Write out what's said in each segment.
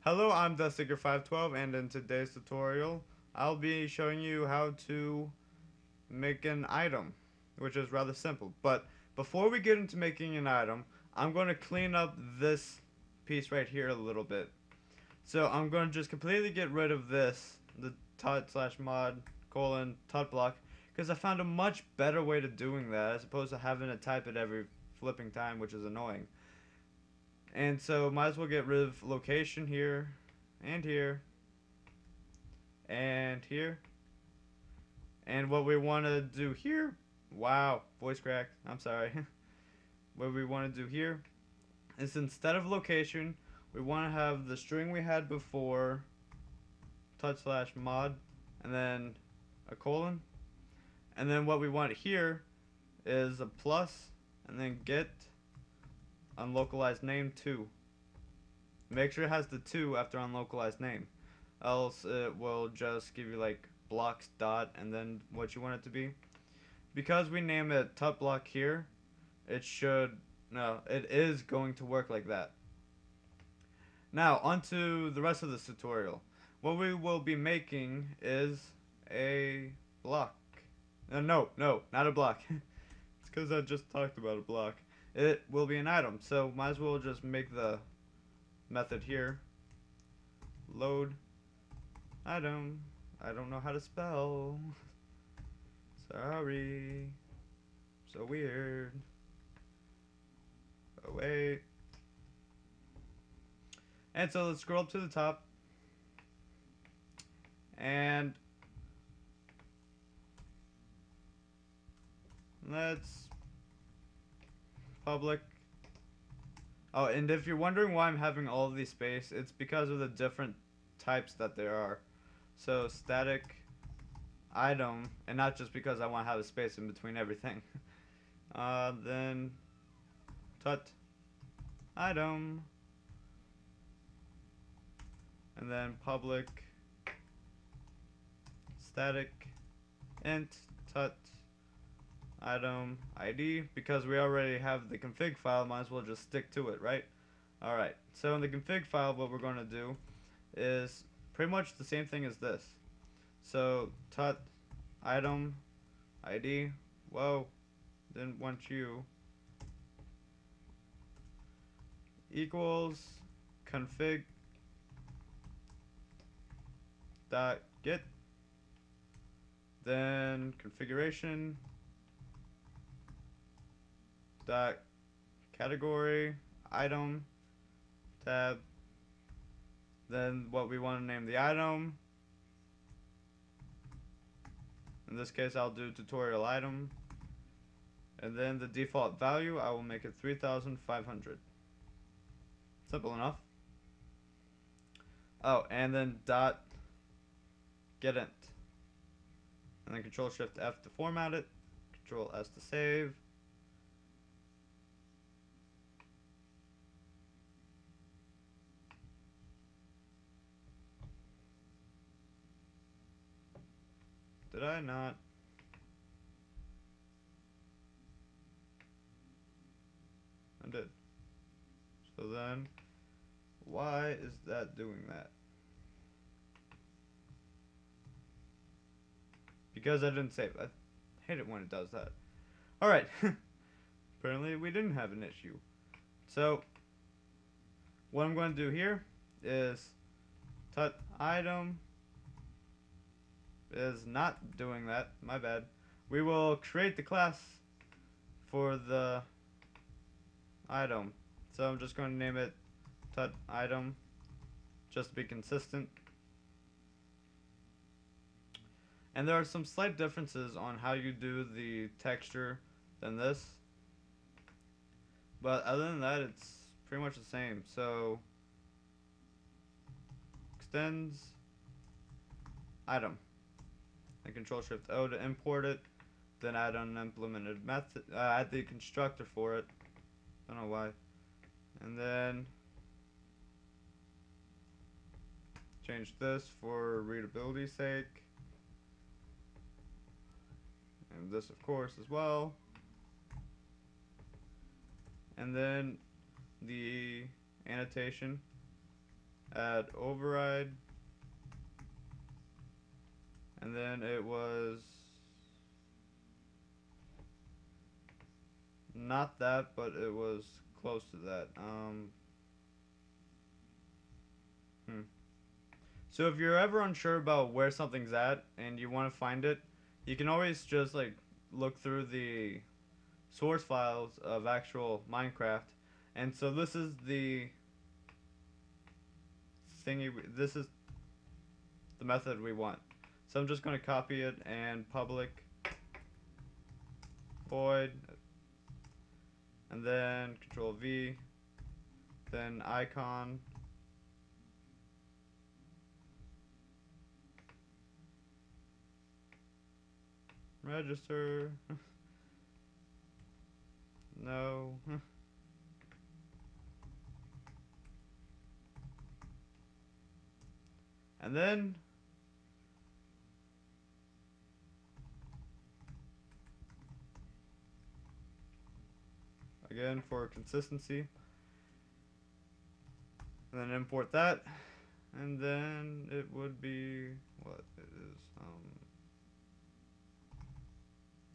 Hello, I'm Dustdigger512, and in today's tutorial, I'll be showing you how to make an item, which is rather simple. But before we get into making an item, I'm going to clean up this piece right here a little bit. So I'm going to just completely get rid of this, the tut slash mod colon tut block, because I found a much better way to doing that as opposed to having to type it every flipping time, which is annoying. And so might as well get rid of location here and here and here. And what we want to do here, wow, voice crack, I'm sorry. What we want to do here is instead of location, we want to have the string we had before, touch slash mod, and then a colon. And then what we want here is a plus, and then get unlocalized name 2. Make sure it has the 2 after unlocalized name. Else it will just give you like blocks dot and then what you want it to be. Because we name it tut block here, it should, no, it is going to work like that. Now onto the rest of this tutorial. What we will be making is a block. No, not a block. It's because I just talked about a block. It will be an item, so might as well just make the method here. Load item. I don't know how to spell. Sorry. So weird. Oh wait. And so let's scroll up to the top. And let's public. Oh, and if you're wondering why I'm having all of these space, it's because of the different types that there are. So static item, and not just because I want to have a space in between everything. Then tut item, and then public static int tut item ID. Because we already have the config file, might as well just stick to it, right? Alright, so in the config file, what we're going to do is pretty much the same thing as this. So tut item ID, whoa, didn't want you, equals config dot get, then configuration dot category item tab, then what we want to name the item. In this case I'll do tutorial item, and then the default value I will make it 3500. Simple enough. Oh, and then dot get int, and then control shift F to format it, control S to save. Did I not? I did. So then why is that doing that? Because I didn't save. I hate it when it does that. Alright. Apparently we didn't have an issue. So what I'm going to do here is tut item is not doing that. My bad. We will create the class for the item. So I'm just going to name it tut item just to be consistent. And there are some slight differences on how you do the texture than this. But other than that, it's pretty much the same. So extends item, and control shift O to import it, then add an implemented method, add the constructor for it, don't know why, and then change this for readability's sake, and this of course as well, and then the annotation add override, and then it was not that, but it was close to that. So if you're ever unsure about where something's at and you want to find it, you can always just like look through the source files of actual Minecraft. And so this is the thingy, this is the method we want. So I'm just going to copy it and public void, and then control V, then icon, register, no, and then again for consistency, and then import that, and then it would be what it is,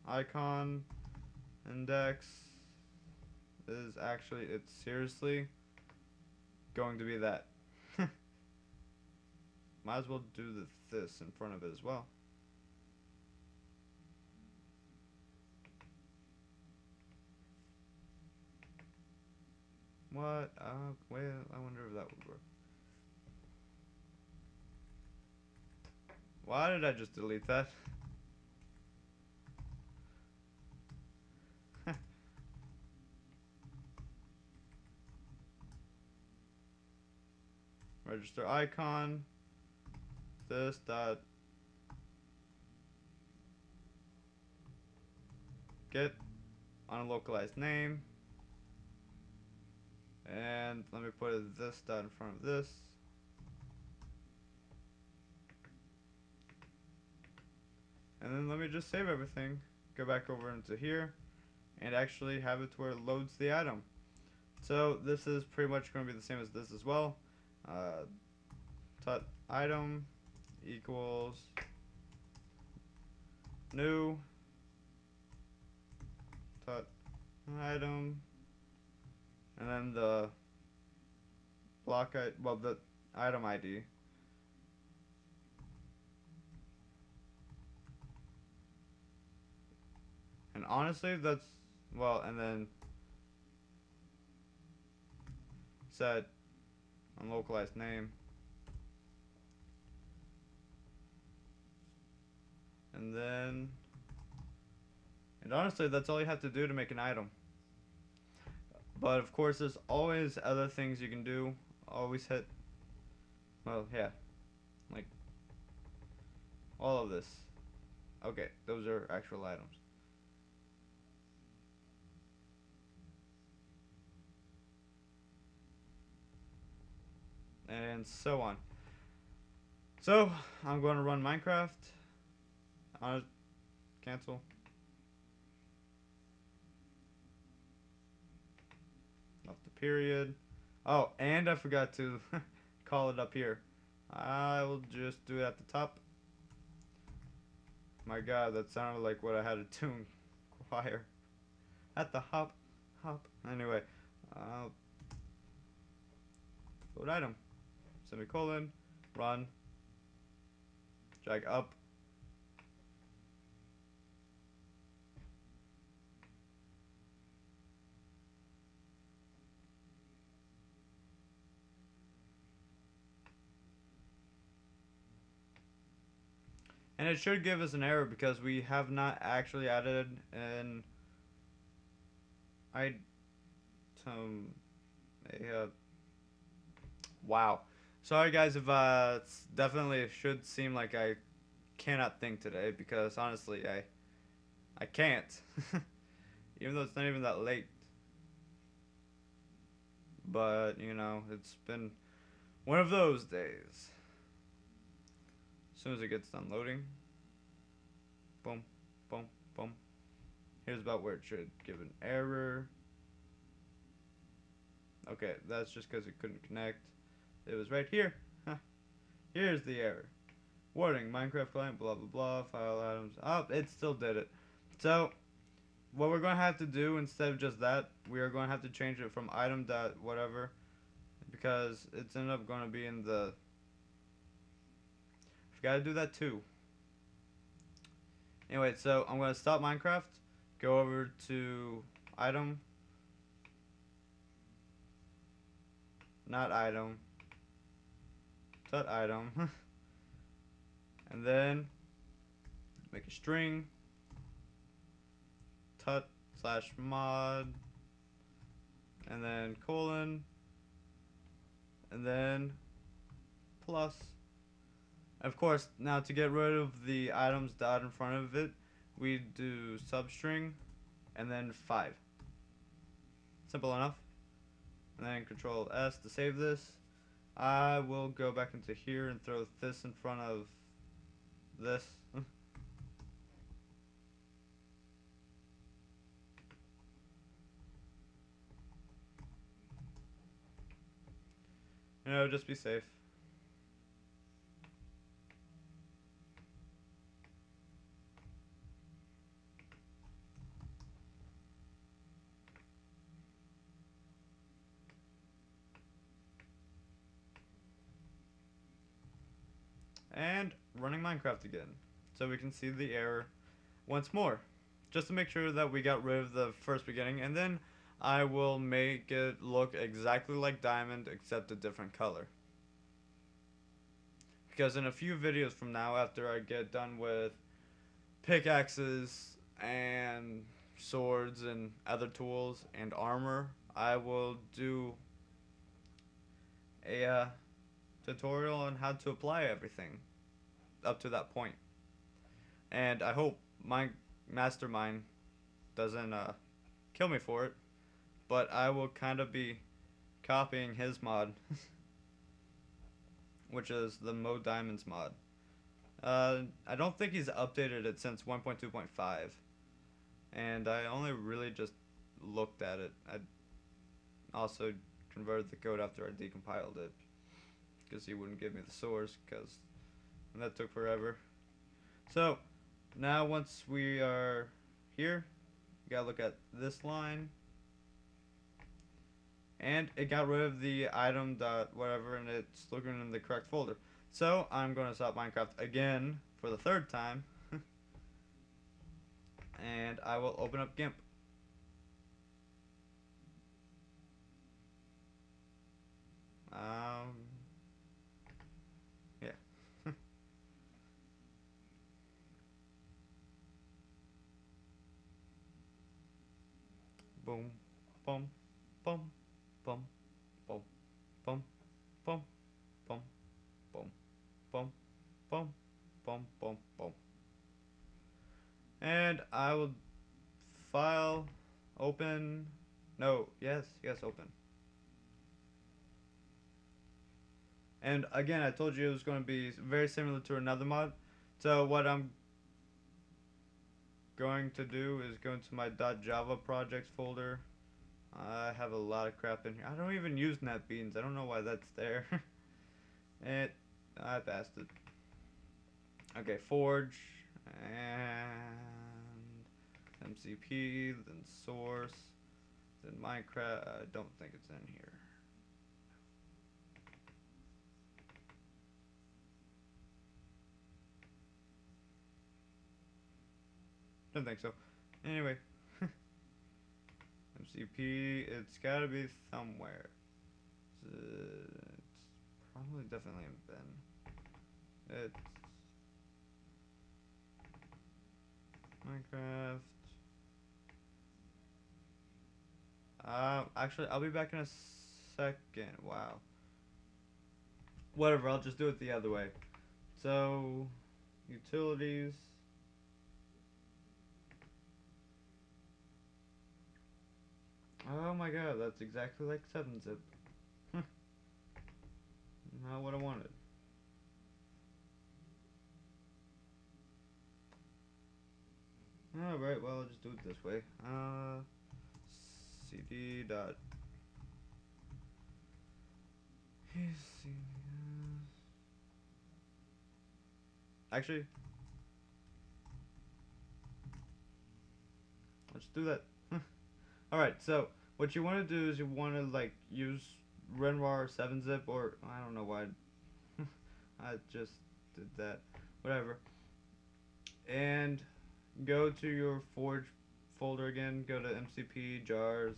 icon index is actually, it's seriously going to be that. Might as well do this in front of it as well. What? Well, I wonder if that would work. Why did I just delete that? Register icon. This dot get unlocalized name. And let me put this dot in front of this. And then let me just save everything. Go back over into here and actually have it to where it loads the item. So this is pretty much going to be the same as this as well. Tut item equals new tut item, and then the block the item ID. And honestly, that's, well, and then set unlocalized name. And then, and honestly, that's all you have to do to make an item. But of course, there's always other things you can do. Always hit, well, yeah, like all of this. Okay, those are actual items. And so on. So, I'm going to run Minecraft. Cancel. Off the period. Oh, and I forgot to call it up here. I will just do it at the top. My god, that sounded like what I had to tune choir. At the hop. Anyway, load item. Semicolon. Run. Drag up. And it should give us an error because we have not actually added an item. Wow. Sorry guys if it's definitely should seem like I cannot think today, because honestly I can't. Even though it's not even that late. But, you know, it's been one of those days. As soon as it gets done loading. Boom, boom, boom. Here's about where it should give an error. Okay, that's just because it couldn't connect. It was right here. Here's the error. Warning, Minecraft client, blah blah blah, file items. Oh, it still did it. So, what we're going to have to do instead of just that, we are going to have to change it from item dot whatever, because it's ended up going to be in the... We've got to do that too. Anyway, so I'm going to stop Minecraft, go over to item, not item, dot item, and then make a string, tut slash mod, and then colon, and then plus. Of course, now to get rid of the items dot in front of it, we do substring and then 5. Simple enough. And then Control S to save this. I will go back into here and throw this in front of this. You know, just be safe. And running Minecraft again, so we can see the error once more, just to make sure that we got rid of the first beginning, and then I will make it look exactly like diamond except a different color. Because in a few videos from now, after I get done with pickaxes and swords and other tools and armor, I will do a tutorial on how to apply everything up to that point. And I hope my mastermind doesn't kill me for it, but I will kind of be copying his mod, which is the Mo Diamonds mod. I don't think he's updated it since 1.2.5, and I only really just looked at it. I also converted the code after I decompiled it, because he wouldn't give me the source, and that took forever. So now once we are here, you gotta look at this line, and it got rid of the item dot whatever, and it's looking in the correct folder. So I'm going to stop Minecraft again for the 3rd time, and I will open up GIMP. Yeah. Boom, boom, boom, boom, boom, boom, boom, boom, boom, boom, boom, boom, boom, boom. And I will file, open, no, yes, open. And again, I told you it was going to be very similar to another mod. So what I'm going to do is go into my .java projects folder. I have a lot of crap in here. I don't even use NetBeans. I don't know why that's there. I passed it. Okay, Forge and MCP, then source, then Minecraft. I don't think it's in here. Don't think so. Anyway, MCP, it's gotta be somewhere. It's probably definitely in bin. It's Minecraft. Actually, I'll be back in a second. Wow. Whatever, I'll just do it the other way. So, utilities. Oh my god, that's exactly like 7-zip. Not what I wanted. Alright, well, I'll just do it this way. cd dot Actually, let's do that. Alright, so what you want to do is you want to like use Renoir 7-zip, or I don't know why I just did that. Whatever. And go to your Forge folder again, go to MCP, jars,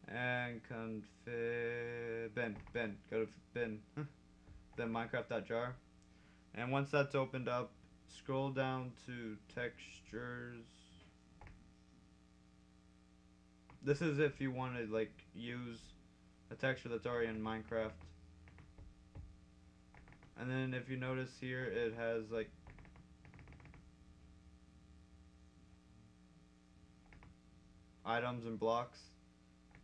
and config bin. Go to bin. Then Minecraft.jar. And once that's opened up, scroll down to textures. This is if you want to like use a texture that's already in Minecraft. And then if you notice here, it has like items and blocks.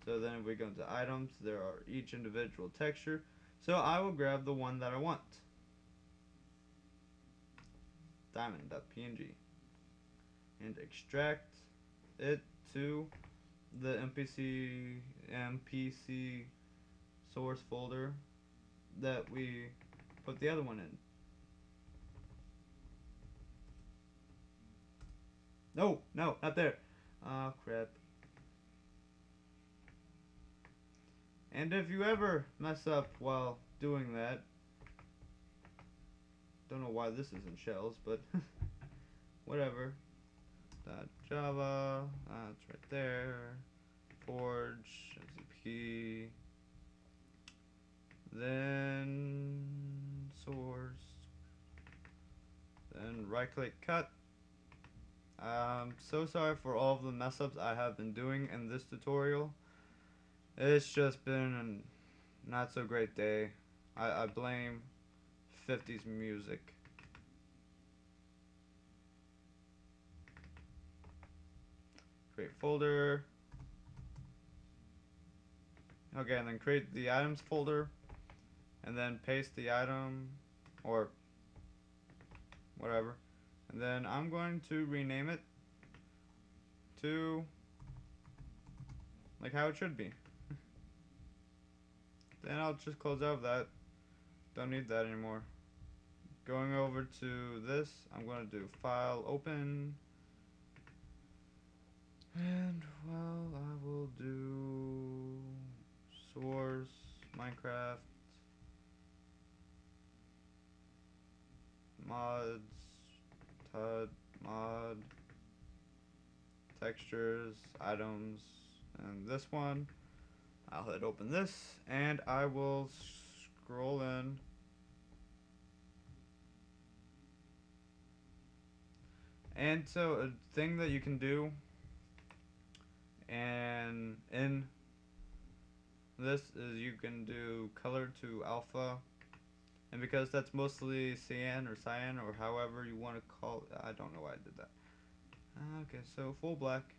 So then if we go into items, there are each individual texture. So I will grab the one that I want. Diamond.png. And extract it to the MPC source folder that we put the other one in. No, not there. Oh crap. And if you ever mess up while doing that, don't know why this isn't shells, but whatever. .java, it's right there. Forge, MCP, then source, then right click cut. I'm so sorry for all of the mess ups I have been doing in this tutorial. It's just been a not so great day. I blame 50s music. Create folder. Okay, and then create the items folder. And then paste the item or whatever. And then I'm going to rename it to like how it should be. Then I'll just close out of that. Don't need that anymore. Going over to this, I'm going to do file open. And well, I will do source Minecraft mods mod textures items, and this one I'll hit open this and I will scroll in. And so a thing that you can do and in this is you can do color to alpha, and because that's mostly cyan or however you want to call it, I don't know why I did that. Okay, so full black.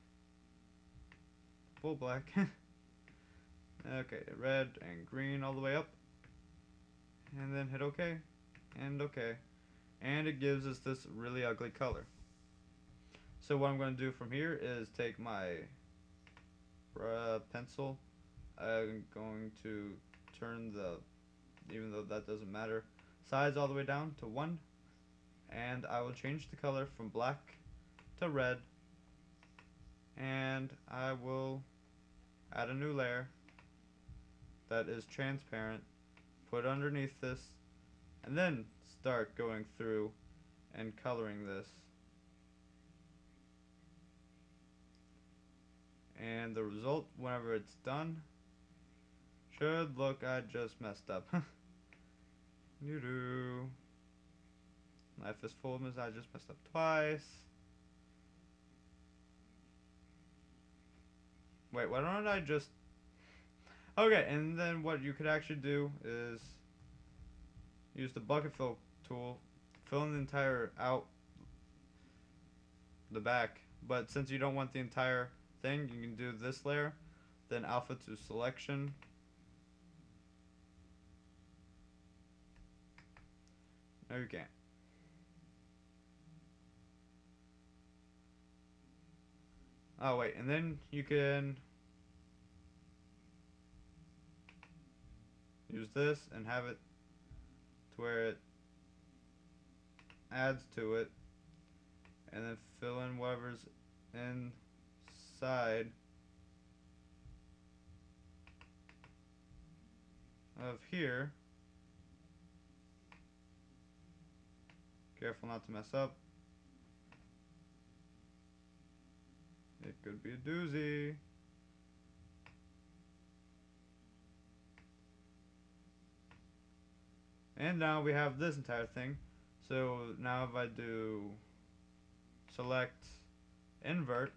Okay, red and green all the way up, and then hit OK and OK, and it gives us this really ugly color. So what I'm going to do from here is take my pencil. I'm going to turn the, even though that doesn't matter, size all the way down to 1, and I will change the color from black to red, and I will add a new layer that is transparent, put underneath this, and then start going through and coloring this. And the result, whenever it's done, should look, I just messed up. Doo-doo. Life is full of mistakes, I just messed up twice. Wait, why don't I just... Okay, and then what you could actually do is use the bucket fill tool, fill in the entire the back, but since you don't want the entire thing, you can do this layer, then alpha to selection. No, you can't. Oh wait, and then you can use this and have it to where it adds to it, and then fill in whatever's inside of here. Careful not to mess up. It could be a doozy. And now we have this entire thing. So now if I do select invert,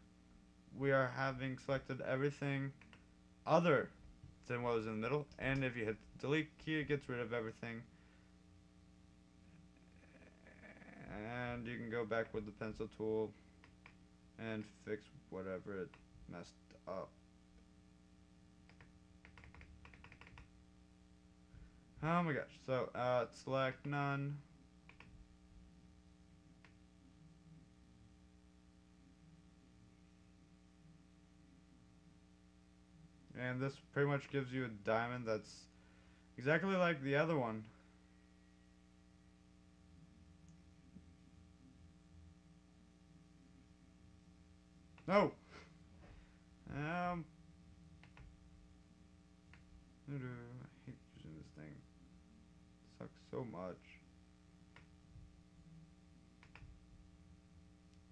we are having selected everything other than what was in the middle. And if you hit the delete key, it gets rid of everything. And you can go back with the pencil tool and fix whatever it messed up. Oh my gosh. So select none. And this pretty much gives you a diamond that's exactly like the other one. No! I hate using this thing. It sucks so much.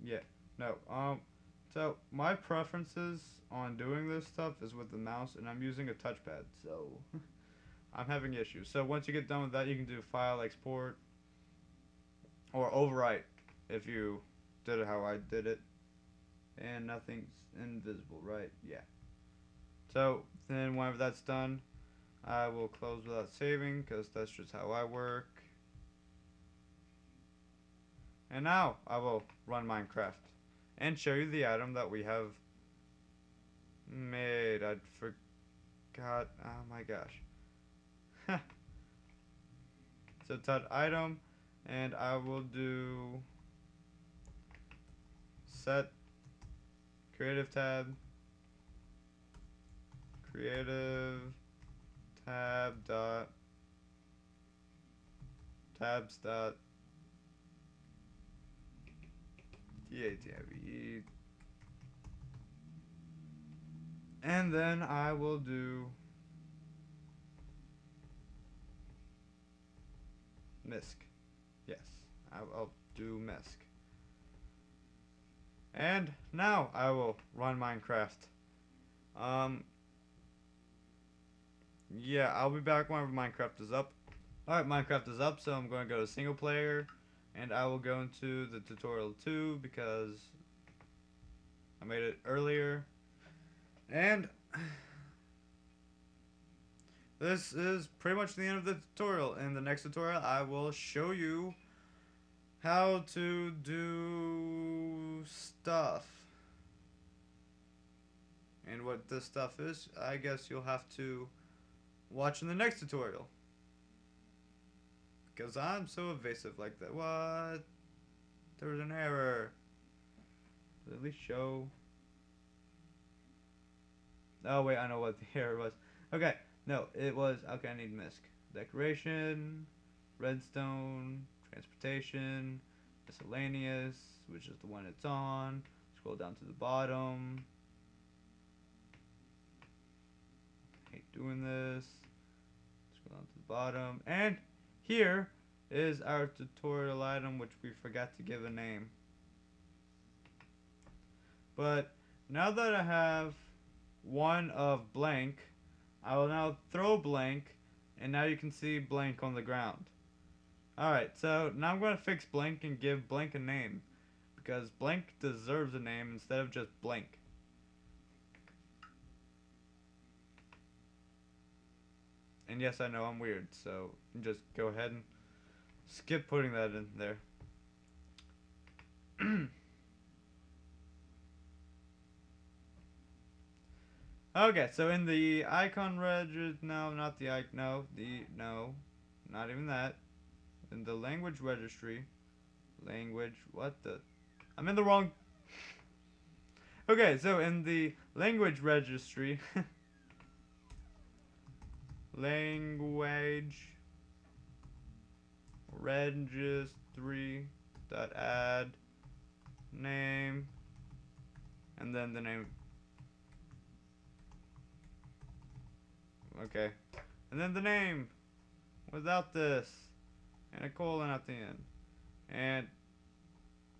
Yeah, no, so my preferences on doing this stuff is with the mouse, and I'm using a touchpad, so I'm having issues. So once you get done with that, you can do file export or overwrite if you did it how I did it. And nothing's invisible, right? Yeah. So then whenever that's done, I will close without saving because that's just how I work. And now I will run Minecraft and show you the item that we have made. I forgot. Oh my gosh. So type item, and I will do set creative tab dot tabs dot DATIVE, and then I will do misc. Yes, I'll do misc. And now I will run Minecraft. Yeah, I'll be back whenever Minecraft is up. Alright, Minecraft is up, so I'm going to go to single player, and I will go into the tutorial 2 because I made it earlier. And this is pretty much the end of the tutorial. In the next tutorial, I will show you how to do stuff. And what this stuff is, I guess you'll have to watch in the next tutorial. Because I'm so evasive like that. What? There was an error. At least show. Oh wait, I know what the error was. Okay, no, it was, okay, I need misc. Decoration, redstone, transportation, miscellaneous, which is the one it's on. Scroll down to the bottom. I hate doing this. Scroll down to the bottom. And here is our tutorial item, which we forgot to give a name. But now that I have one of blank, I will now throw blank, and now you can see blank on the ground. Alright, so now I'm going to fix blank and give blank a name, because blank deserves a name instead of just blank. And yes, I know I'm weird, so just go ahead and skip putting that in there. Okay, so in the icon registry, no, not the icon, no, not even that. In the language registry, I'm in the wrong. Okay, so in the language registry, language registry dot add name, and then the name. Okay, and then the name without this, and a colon at the end, and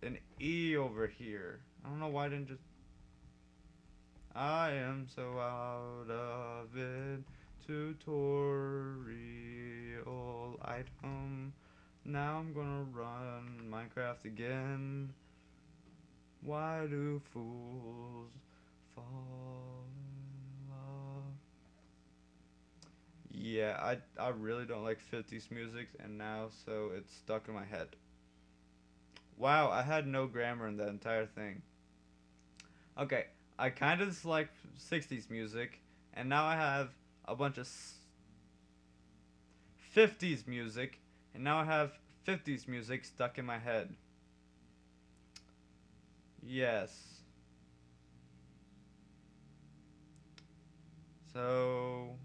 an E over here. I don't know why I didn't just. I am so out of it. Tutorial item. Now I'm gonna run Minecraft again. Why do fools fall in love? Yeah, I really don't like 50s music, and now so it's stuck in my head. Wow, I had no grammar in that entire thing. Okay, I kind of dislike 60s music, and now I have a bunch of 50s music, and now I have 50s music stuck in my head. Yes. So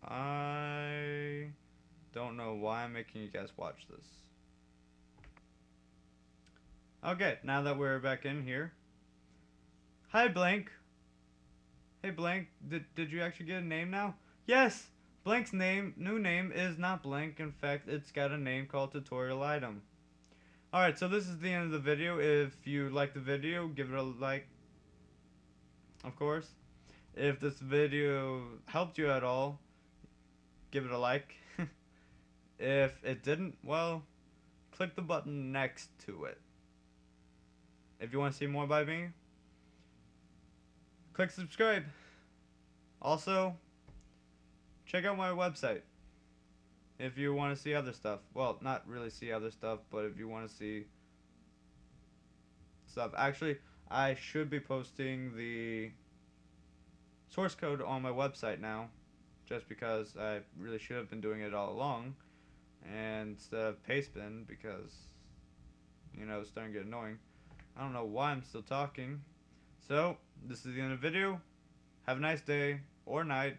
I don't know why I'm making you guys watch this. Okay, now that we're back in here. Hi, Blank. Hey, Blank. Did you actually get a name now? Yes. Blank's new name is not Blank. In fact, it's got a name called Tutorial Item. Alright, so this is the end of the video. If you liked the video, give it a like, of course. If this video helped you at all, give it a like. If it didn't, well, click the button next to it. If you want to see more by me, click subscribe. Also, check out my website if you want to see other stuff. Well, not really see other stuff, but if you want to see stuff. Actually, I should be posting the source code on my website now, just because I really should have been doing it all along, and instead of Pastebin, because, you know, it's starting to get annoying. I don't know why I'm still talking. So, this is the end of the video. Have a nice day, or night,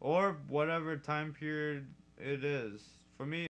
or whatever time period it is. For me,